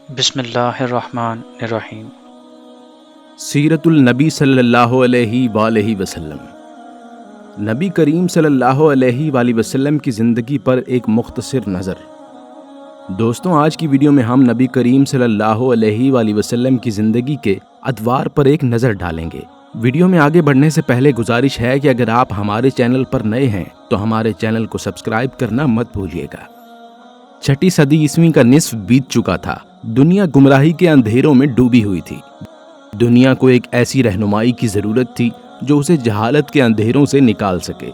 بسم اللہ الرحمن الرحیم۔ سیرت النبی صلی اللہ علیہ وآلہ وسلم۔ نبی کریم صلی اللہ علیہ وآلہ وسلم کی زندگی پر ایک مختصر نظر۔ دوستوں، آج کی ویڈیو میں ہم نبی کریم صلی اللہ علیہ وآلہ وسلم کی زندگی کے ادوار پر ایک نظر ڈالیں گے۔ ویڈیو میں آگے بڑھنے سے پہلے گزارش ہے کہ اگر آپ ہمارے چینل پر نئے ہیں تو ہمارے چینل کو سبسکرائب کرنا مت بھولیے گا۔ چھٹی صدی عیسوی کا نصف بیت چکا تھا۔ دنیا گمراہی کے اندھیروں میں ڈوبی ہوئی تھی۔ دنیا کو ایک ایسی رہنمائی کی ضرورت تھی جو اسے جہالت کے اندھیروں سے نکال سکے،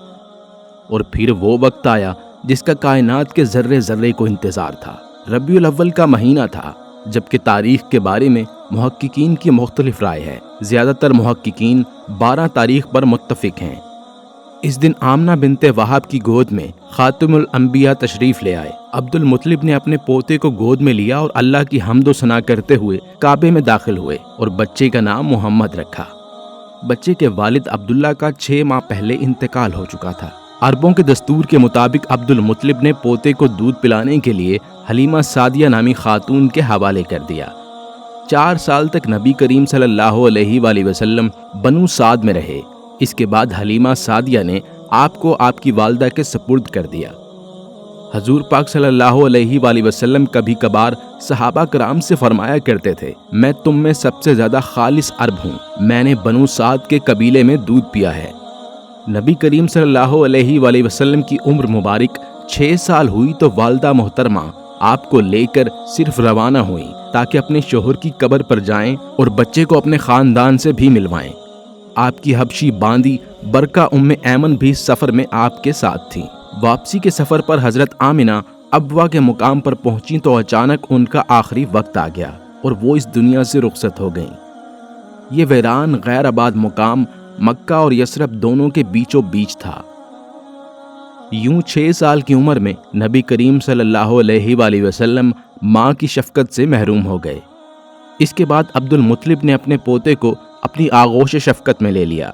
اور پھر وہ وقت آیا جس کا کائنات کے ذرے ذرے کو انتظار تھا۔ ربیع الاول کا مہینہ تھا، جبکہ تاریخ کے بارے میں محققین کی مختلف رائے ہے۔ زیادہ تر محققین 12 تاریخ پر متفق ہیں۔ اس دن آمنہ بنت وہب کی گود میں خاتم الانبیاء تشریف لے آئے۔ عبد المطلب نے اپنے پوتے کو گود میں لیا اور اللہ کی حمد و ثنا کرتے ہوئے کعبے میں داخل ہوئے اور بچے کا نام محمد رکھا۔ بچے کے والد عبداللہ کا 6 ماہ پہلے انتقال ہو چکا تھا۔ عربوں کے دستور کے مطابق عبد المطلب نے پوتے کو دودھ پلانے کے لیے حلیمہ سعدیہ نامی خاتون کے حوالے کر دیا۔ 4 سال تک نبی کریم صلی اللہ علیہ وآلہ وسلم بنو سعد میں رہے۔ اس کے بعد حلیمہ سعدیہ نے آپ کو آپ کی والدہ کے سپرد کر دیا۔ حضور پاک صلی اللہ علیہ وآلہ وسلم کبھی کبھار صحابہ کرام سے فرمایا کرتے تھے، میں تم میں سب سے زیادہ خالص عرب ہوں، میں نے بنو سعد کے قبیلے میں دودھ پیا ہے۔ نبی کریم صلی اللہ علیہ وآلہ وسلم کی عمر مبارک 6 سال ہوئی تو والدہ محترمہ آپ کو لے کر صرف روانہ ہوئیں تاکہ اپنے شوہر کی قبر پر جائیں اور بچے کو اپنے خاندان سے بھی ملوائیں۔ آپ کی حبشی باندی برکہ ام ایمن بھی سفر میں آپ کے ساتھ تھیں۔ واپسی کے سفر پر حضرت آمنہ ابوا کے مقام پر پہنچی تو اچانک ان کا آخری وقت آ گیا اور وہ اس دنیا سے رخصت ہو گئیں۔ یہ ویران غیر آباد مقام مکہ اور یثرب دونوں کے بیچوں بیچ تھا۔ یوں 6 سال کی عمر میں نبی کریم صلی اللہ علیہ وآلہ وسلم ماں کی شفقت سے محروم ہو گئے۔ اس کے بعد عبد المطلب نے اپنے پوتے کو اپنی آغوش شفقت میں لے لیا،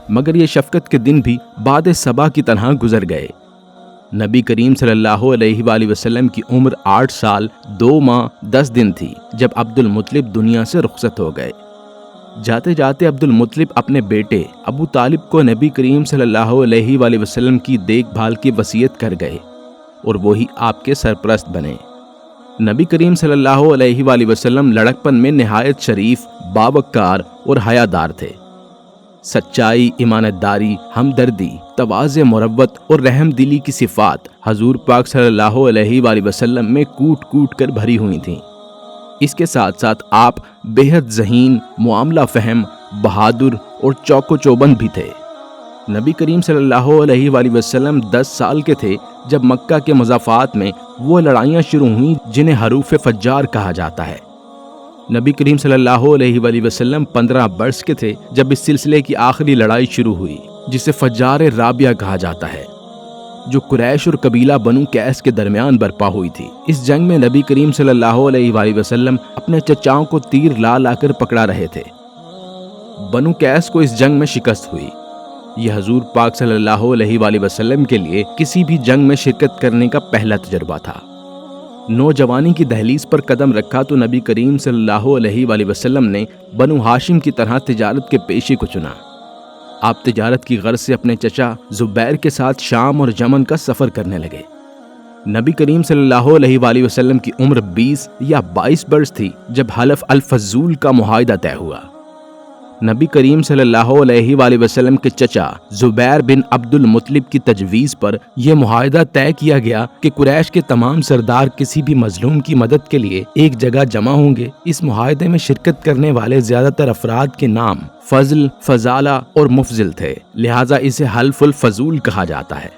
مگر یہ شفقت کے دن بھی باد صبا کی طرح گزر گئے۔ نبی کریم صلی اللہ علیہ وآلہ وسلم کی عمر 8 سال 2 ماہ 10 دن تھی جب عبد المطلب دنیا سے رخصت ہو گئے۔ جاتے جاتے عبد المطلب اپنے بیٹے ابو طالب کو نبی کریم صلی اللہ علیہ وآلہ وسلم کی دیکھ بھال کی وصیت کر گئے اور وہی آپ کے سرپرست بنے۔ نبی کریم صلی اللہ علیہ وآلہ وسلم لڑکپن میں نہایت شریف، باوقار اور حیادار تھے۔ سچائی، امانت داری، ہمدردی، تواضع، مروت اور رحم دلی کی صفات حضور پاک صلی اللہ علیہ وآلہ وسلم میں کوٹ کوٹ کر بھری ہوئی تھیں۔ اس کے ساتھ ساتھ آپ بے حد ذہین، معاملہ فہم، بہادر اور چوک و چوبند بھی تھے۔ نبی کریم صلی اللہ علیہ وآلہ وسلم 10 سال کے تھے جب مکہ کے مضافات میں وہ لڑائیاں شروع ہوئیں جنہیں حروف فجار کہا جاتا ہے۔ نبی کریم صلی اللہ علیہ وآلہ وسلم 15 برس کے تھے جب اس سلسلے کی آخری لڑائی شروع ہوئی جسے فجار رابعہ کہا جاتا ہے، جو قریش اور قبیلہ بنو قیس کے درمیان برپا ہوئی تھی۔ اس جنگ میں نبی کریم صلی اللہ علیہ وآلہ وسلم اپنے چچاؤں کو تیر لا لا کر پکڑا رہے تھے۔ بنو قیس کو اس جنگ میں شکست ہوئی۔ یہ حضور پاک صلی اللہ علیہ وآلہ وسلم کے لیے کسی بھی جنگ میں شرکت کرنے کا پہلا تجربہ تھا۔ نوجوانی کی دہلیز پر قدم رکھا تو نبی کریم صلی اللہ علیہ وآلہ وسلم نے بنو ہاشم کی طرح تجارت کے پیشے کو چنا۔ آپ تجارت کی غرض سے اپنے چچا زبیر کے ساتھ شام اور یمن کا سفر کرنے لگے۔ نبی کریم صلی اللہ علیہ وآلہ وسلم کی عمر 20 یا 22 برس تھی جب حلف الفضول کا معاہدہ طے ہوا۔ نبی کریم صلی اللہ علیہ وآلہ وسلم کے چچا زبیر بن عبد المطلب کی تجویز پر یہ معاہدہ طے کیا گیا کہ قریش کے تمام سردار کسی بھی مظلوم کی مدد کے لیے ایک جگہ جمع ہوں گے۔ اس معاہدے میں شرکت کرنے والے زیادہ تر افراد کے نام فضل، فضالہ اور مفضل تھے، لہٰذا اسے حلف الفضول کہا جاتا ہے۔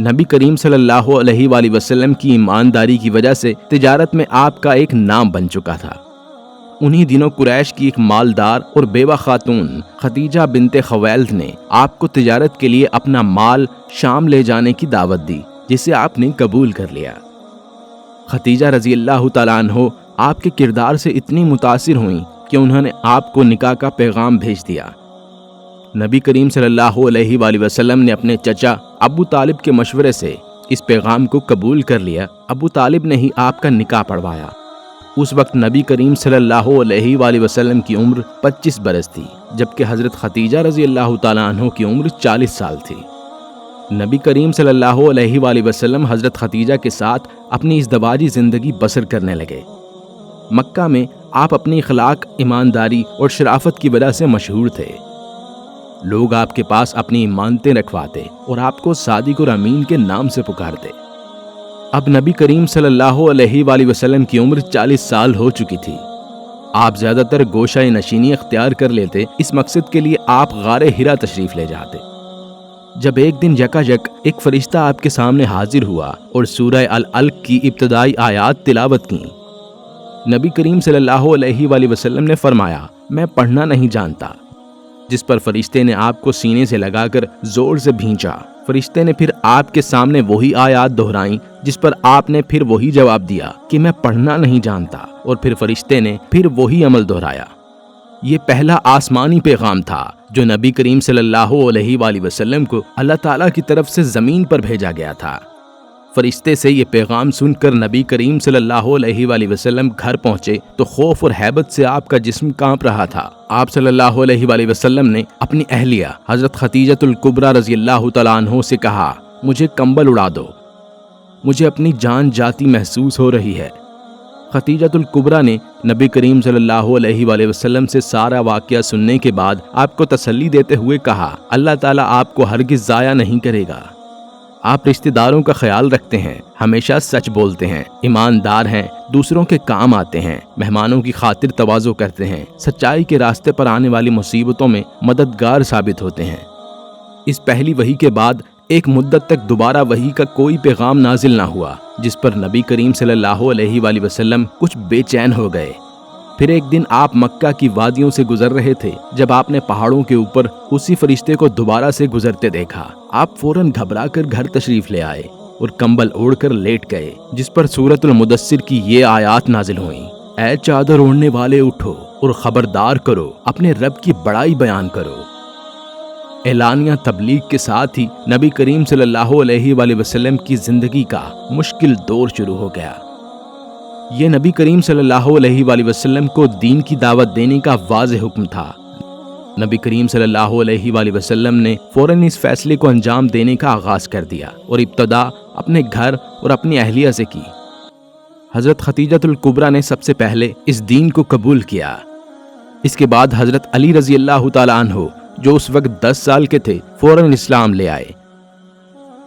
نبی کریم صلی اللہ علیہ وآلہ وسلم کی ایمانداری کی وجہ سے تجارت میں آپ کا ایک نام بن چکا تھا۔ انہی دنوں قریش کی ایک مالدار اور بیوہ خاتون خدیجہ بنت خویلد نے آپ کو تجارت کے لیے اپنا مال شام لے جانے کی دعوت دی، جسے آپ نے قبول کر لیا۔ خدیجہ رضی اللہ تعالیٰ عنہ آپ کے کردار سے اتنی متاثر ہوئیں کہ انہوں نے آپ کو نکاح کا پیغام بھیج دیا۔ نبی کریم صلی اللہ علیہ وآلہ وسلم نے اپنے چچا ابو طالب کے مشورے سے اس پیغام کو قبول کر لیا۔ ابو طالب نے ہی آپ کا نکاح پڑھوایا۔ اس وقت نبی کریم صلی اللہ علیہ وآلہ وسلم کی عمر 25 برس تھی، جبکہ حضرت خدیجہ رضی اللہ تعالیٰ عنہ کی عمر 40 سال تھی۔ نبی کریم صلی اللہ علیہ وآلہ وسلم حضرت خدیجہ کے ساتھ اپنی ازدواجی زندگی بسر کرنے لگے۔ مکہ میں آپ اپنی اخلاق، ایمانداری اور شرافت کی وجہ سے مشہور تھے۔ لوگ آپ کے پاس اپنی امانتیں رکھواتے اور آپ کو صادق اور امین کے نام سے پکارتے۔ اب نبی کریم صلی اللہ علیہ وآلہ وسلم کی عمر 40 سال ہو چکی تھی۔ آپ زیادہ تر گوشہ نشینی اختیار کر لیتے، اس مقصد کے لیے آپ غار حرا تشریف لے جاتے۔ جب ایک دن یکایک ایک فرشتہ آپ کے سامنے حاضر ہوا اور سورہ العلق کی ابتدائی آیات تلاوت کیں، نبی کریم صلی اللہ علیہ وآلہ وسلم نے فرمایا، میں پڑھنا نہیں جانتا، جس پر فرشتے نے آپ کو سینے سے لگا کر زور سے بھینچا۔ فرشتے نے پھر آپ کے سامنے وہی آیات دہرائیں جس پر آپ نے پھر وہی جواب دیا کہ میں پڑھنا نہیں جانتا، اور پھر فرشتے نے پھر وہی عمل دہرایا۔ یہ پہلا آسمانی پیغام تھا جو نبی کریم صلی اللہ علیہ وآلہ وسلم کو اللہ تعالیٰ کی طرف سے زمین پر بھیجا گیا تھا۔ فرشتے سے یہ پیغام سن کر نبی کریم صلی اللہ علیہ وآلہ وسلم گھر پہنچے تو خوف اور ہیبت سے آپ کا جسم کانپ رہا تھا۔ آپ صلی اللہ علیہ وآلہ وسلم نے اپنی اہلیہ حضرت خدیجہ الکبریٰ رضی اللہ تعالیٰ عنہ سے کہا، مجھے کمبل اڑا دو، مجھے اپنی جان جاتی محسوس ہو رہی ہے۔ خدیجہ الکبریٰ نے نبی کریم صلی اللہ علیہ وآلہ وسلم سے سارا واقعہ سننے کے بعد آپ کو تسلی دیتے ہوئے کہا، اللہ تعالیٰ آپ کو ہرگز ضائع نہیں کرے گا۔ آپ رشتہ داروں کا خیال رکھتے ہیں، ہمیشہ سچ بولتے ہیں، ایماندار ہیں، دوسروں کے کام آتے ہیں، مہمانوں کی خاطر تواضع کرتے ہیں، سچائی کے راستے پر آنے والی مصیبتوں میں مددگار ثابت ہوتے ہیں۔ اس پہلی وحی کے بعد ایک مدت تک دوبارہ وحی کا کوئی پیغام نازل نہ ہوا، جس پر نبی کریم صلی اللہ علیہ وآلہ وسلم کچھ بے چین ہو گئے۔ پھر ایک دن آپ مکہ کی وادیوں سے گزر رہے تھے جب آپ نے پہاڑوں کے اوپر اسی فرشتے کو دوبارہ سے گزرتے دیکھا۔ آپ فوراً گھبرا کر گھر تشریف لے آئے اور کمبل اوڑھ کر لیٹ گئے، جس پر سورۃ المدثر کی یہ آیات نازل ہوئیں، اے چادر اوڑھنے والے اٹھو اور خبردار کرو، اپنے رب کی بڑائی بیان کرو۔ اعلانیہ تبلیغ کے ساتھ ہی نبی کریم صلی اللہ علیہ وآلہ وسلم کی زندگی کا مشکل دور شروع ہو گیا۔ یہ نبی کریم صلی اللہ علیہ وآلہ وسلم کو دین کی دعوت دینے کا واضح حکم تھا۔ نبی کریم صلی اللہ علیہ وآلہ وسلم نے فوراً اس فیصلے کو انجام دینے کا آغاز کر دیا اور ابتدا اپنے گھر اور اپنی اہلیہ سے کی۔ حضرت خدیجہ الکبریٰ نے سب سے پہلے اس دین کو قبول کیا۔ اس کے بعد حضرت علی رضی اللہ تعالیٰ عنہ جو اس وقت 10 سال کے تھے فوراً اسلام لے آئے،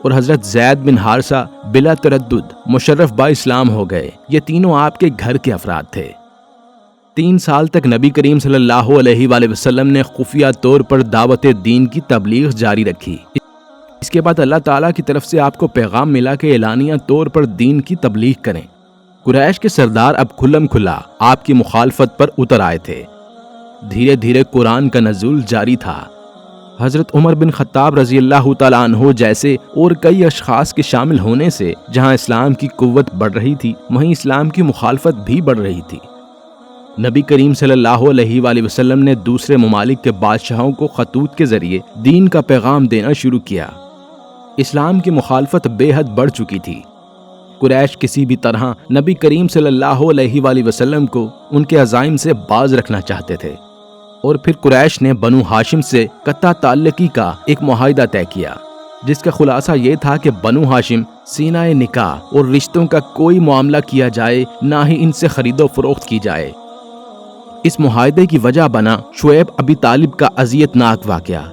اور حضرت زید بن حارثہ بلا تردد مشرف با اسلام ہو گئے۔ یہ تینوں آپ کے گھر کے افراد تھے۔ 3 سال تک نبی کریم صلی اللہ علیہ وآلہ وسلم نے خفیہ طور پر دعوت دین کی تبلیغ جاری رکھی۔ اس کے بعد اللہ تعالیٰ کی طرف سے آپ کو پیغام ملا کہ اعلانیہ طور پر دین کی تبلیغ کریں۔ قریش کے سردار اب کھلم کھلا آپ کی مخالفت پر اتر آئے تھے۔ دھیرے دھیرے قرآن کا نزول جاری تھا۔ حضرت عمر بن خطاب رضی اللہ تعالیٰ عنہ جیسے اور کئی اشخاص کے شامل ہونے سے جہاں اسلام کی قوت بڑھ رہی تھی، وہیں اسلام کی مخالفت بھی بڑھ رہی تھی۔ نبی کریم صلی اللہ علیہ وآلہ وسلم نے دوسرے ممالک کے بادشاہوں کو خطوط کے ذریعے دین کا پیغام دینا شروع کیا۔ اسلام کی مخالفت بے حد بڑھ چکی تھی۔ قریش کسی بھی طرح نبی کریم صلی اللہ علیہ وآلہ وسلم کو ان کے عزائم سے باز رکھنا چاہتے تھے، اور پھر قریش نے بنو ہاشم سے قطع تعلقی کا ایک معاہدہ طے کیا، جس کا خلاصہ یہ تھا کہ بنو ہاشم سینہ نکاح اور رشتوں کا کوئی معاملہ کیا جائے، نہ ہی ان سے خرید و فروخت کی جائے۔ اس معاہدے کی وجہ بنا شعیب ابی طالب کا اذیت ناک واقعہ۔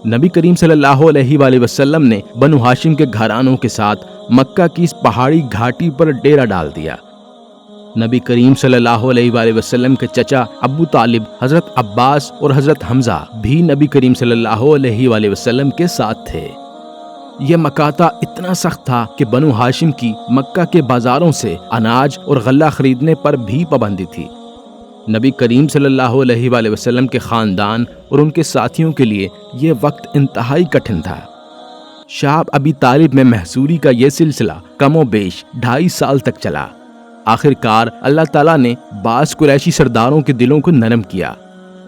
نبی کریم صلی اللہ علیہ وآلہ وسلم نے بنو ہاشم کے گھرانوں کے ساتھ مکہ کی اس پہاڑی گھاٹی پر ڈیرا ڈال دیا۔ نبی کریم صلی اللہ علیہ وآلہ وسلم کے چچا ابو طالب، حضرت عباس اور حضرت حمزہ بھی نبی کریم صلی اللہ علیہ وآلہ وسلم کے ساتھ تھے۔ یہ مکاتہ اتنا سخت تھا کہ بنو ہاشم کی مکہ کے بازاروں سے اناج اور غلہ خریدنے پر بھی پابندی تھی۔ نبی کریم صلی اللہ علیہ وآلہ وسلم کے خاندان اور ان کے ساتھیوں کے لیے یہ وقت انتہائی کٹھن تھا۔ شعب ابی طالب میں محصوری کا یہ سلسلہ کم و بیش 2.5 سال تک چلا۔ آخر کار اللہ تعالیٰ نے بعض قریشی سرداروں کے دلوں کو نرم کیا۔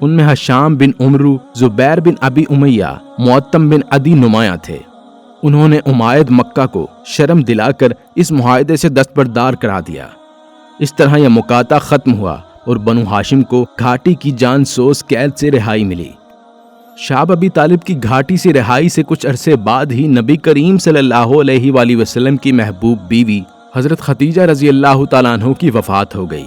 ان میں حشام بن عمرو، زبیر بن ابی امیہ، معتم بن عدی نمایاں تھے۔ انہوں نے امائد مکہ کو شرم دلا کر اس معاہدے سے دستبردار کرا دیا۔ اس طرح یہ مقاطع ختم ہوا اور بنو ہاشم کو گھاٹی کی جان سوز قید سے رہائی ملی۔ شاب ابی طالب کی گھاٹی سے رہائی سے کچھ عرصے بعد ہی نبی کریم صلی اللہ علیہ وآلہ وسلم کی محبوب بیوی حضرت خدیجہ رضی اللہ تعالیٰ عنہ کی وفات ہو گئی،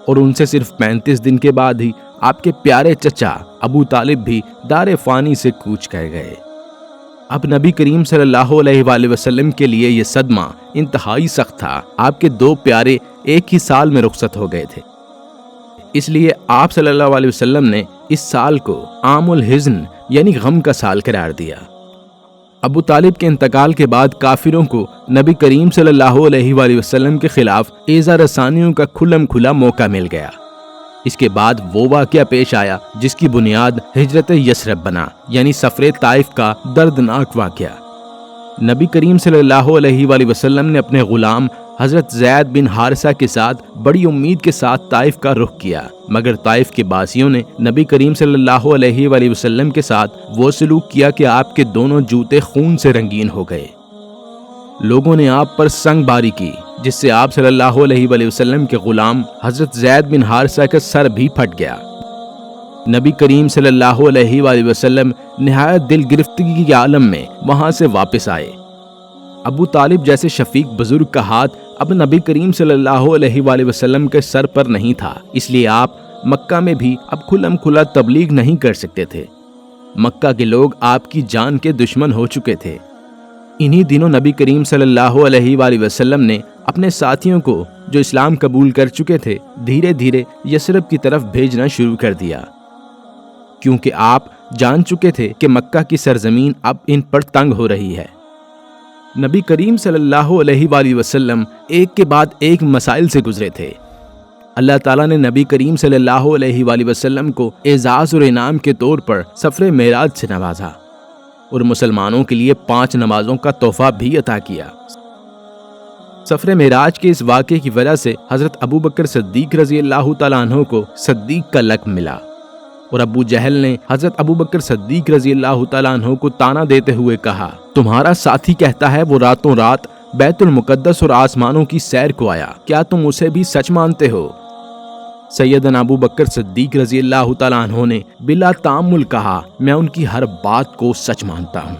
اور ان سے صرف 35 دن کے بعد ہی آپ کے پیارے چچا ابو طالب بھی دار فانی سے کوچ کر گئے۔ اب نبی کریم صلی اللہ علیہ وآلہ وسلم کے لیے یہ صدمہ انتہائی سخت تھا۔ آپ کے دو پیارے ایک ہی سال میں رخصت ہو گئے تھے، اس لیے آپ صلی اللہ علیہ وسلم نے اس سال کو عام الحزن یعنی غم کا سال قرار دیا۔ ابو طالب کے انتقال کے بعد کافروں کو نبی کریم صلی اللہ علیہ وآلہ وسلم کے خلاف ایذا رسانیوں کا کھلم کھلا موقع مل گیا۔ اس کے بعد وہ واقعہ پیش آیا جس کی بنیاد ہجرت یثرب بنا، یعنی سفر طائف کا دردناک واقعہ۔ نبی کریم صلی اللہ علیہ وآلہ وسلم نے اپنے غلام حضرت زید بن حارثہ کے ساتھ بڑی امید کے ساتھ طائف کا رخ کیا، مگر طائف کے باسیوں نے نبی کریم صلی اللہ علیہ وآلہ وسلم کے ساتھ وہ سلوک کیا کہ آپ کے دونوں جوتے خون سے رنگین ہو گئے۔ لوگوں نے آپ پر سنگ باری کی، جس سے آپ صلی اللہ علیہ وآلہ وسلم کے غلام حضرت زید بن حارثہ کا سر بھی پھٹ گیا۔ نبی کریم صلی اللہ علیہ وآلہ وسلم نہایت دل گرفتگی کے عالم میں وہاں سے واپس آئے۔ ابو طالب جیسے شفیق بزرگ کا ہاتھ اب نبی کریم صلی اللہ علیہ وآلہ وسلم کے سر پر نہیں تھا، اس لیے آپ مکہ میں بھی اب کھلم کھلا تبلیغ نہیں کر سکتے تھے۔ مکہ کے لوگ آپ کی جان کے دشمن ہو چکے تھے۔ انہی دنوں نبی کریم صلی اللہ علیہ وآلہ وسلم نے اپنے ساتھیوں کو جو اسلام قبول کر چکے تھے دھیرے دھیرے یثرب کی طرف بھیجنا شروع کر دیا، کیونکہ آپ جان چکے تھے کہ مکہ کی سرزمین اب ان پر تنگ ہو رہی ہے۔ نبی کریم صلی اللہ علیہ وآلہ وسلم ایک کے بعد ایک مسائل سے گزرے تھے۔ اللہ تعالیٰ نے نبی کریم صلی اللہ علیہ وآلہ وسلم کو اعزاز اور انعام کے طور پر سفر معراج سے نوازا اور مسلمانوں کے لیے 5 نمازوں کا تحفہ بھی عطا کیا۔ سفر معراج کے اس واقعے کی وجہ سے حضرت ابو بکر صدیق رضی اللہ تعالیٰ عنہ کو صدیق کا لقب ملا، اور ابو جہل نے حضرت ابو بکر صدیق رضی اللہ تعالیٰ عنہ کو طعنہ دیتے ہوئے کہا، تمہارا ساتھی کہتا ہے وہ راتوں رات بیت المقدس اور آسمانوں کی سیر کو آیا، کیا تم اسے بھی سچ مانتے ہو؟ سیدنا ابو بکر صدیق رضی اللہ تعالیٰ عنہ نے بلا تامل کہا، میں ان کی ہر بات کو سچ مانتا ہوں۔